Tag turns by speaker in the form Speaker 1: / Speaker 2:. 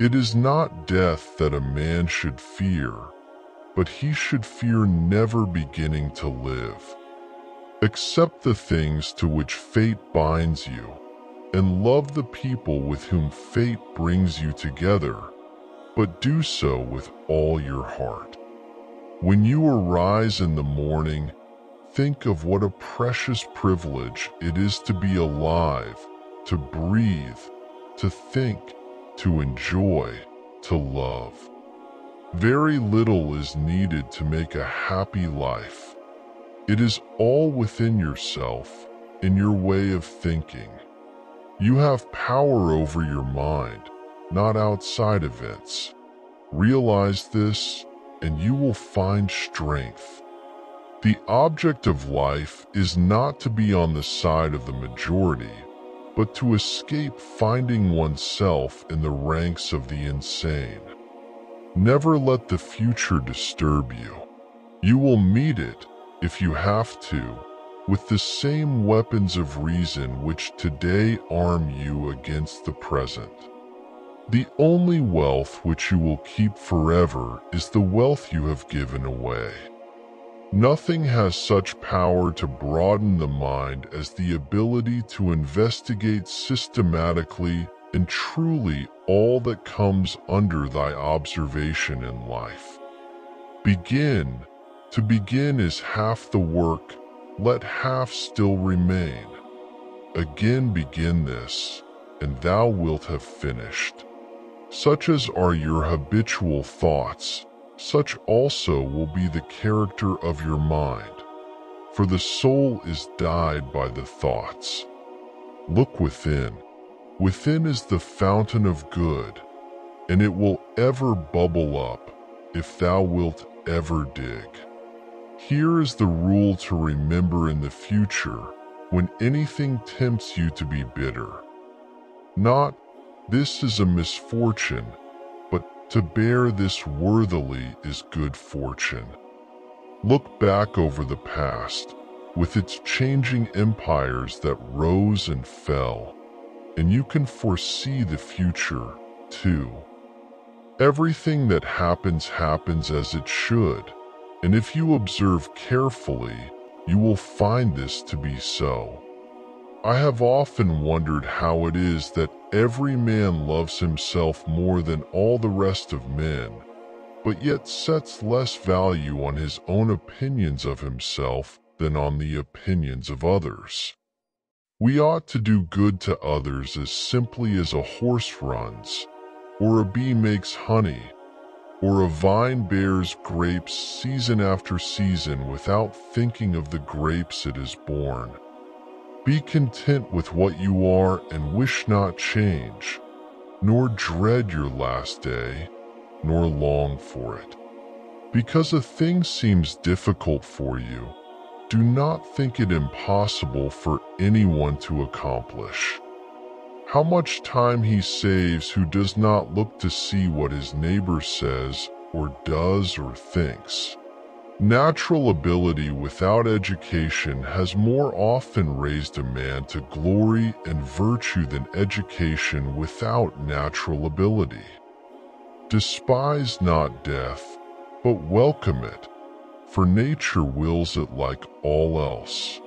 Speaker 1: It is not death that a man should fear, but he should fear never beginning to live. Accept the things to which fate binds you, and love the people with whom fate brings you together, but do so with all your heart. When you arise in the morning, think of what a precious privilege it is to be alive, to breathe, to think, to enjoy, to love. Very little is needed to make a happy life. It is all within yourself, in your way of thinking. You have power over your mind, not outside events. Realize this, and you will find strength. The object of life is not to be on the side of the majority, but to escape finding oneself in the ranks of the insane. Never let the future disturb you. You will meet it, if you have to, with the same weapons of reason which today arm you against the present. The only wealth which you will keep forever is the wealth you have given away. Nothing has such power to broaden the mind as the ability to investigate systematically and truly all that comes under thy observation in life. Begin. To begin is half the work, let half still remain. Again begin this, and thou wilt have finished. Such as are your habitual thoughts, such also will be the character of your mind. For the soul is dyed by the thoughts. Look within. Within is the fountain of good, and it will ever bubble up, if thou wilt ever dig. Here is the rule to remember in the future, when anything tempts you to be bitter. Not, this is a misfortune, but to bear this worthily is good fortune. Look back over the past, with its changing empires that rose and fell, and you can foresee the future, too. Everything that happens as it should, and if you observe carefully, you will find this to be so. I have often wondered how it is that every man loves himself more than all the rest of men, but yet sets less value on his own opinions of himself than on the opinions of others. We ought to do good to others as simply as a horse runs, or a bee makes honey, or a vine bears grapes season after season without thinking of the grapes it has borne. Be content with what you are and wish not change, nor dread your last day, nor long for it. Because a thing seems difficult for you, do not think it impossible for anyone to accomplish. How much time he saves who does not look to see what his neighbor says, or does, or thinks. Natural ability without education has more often raised a man to glory and virtue than education without natural ability. Despise not death, but welcome it, for nature wills it like all else.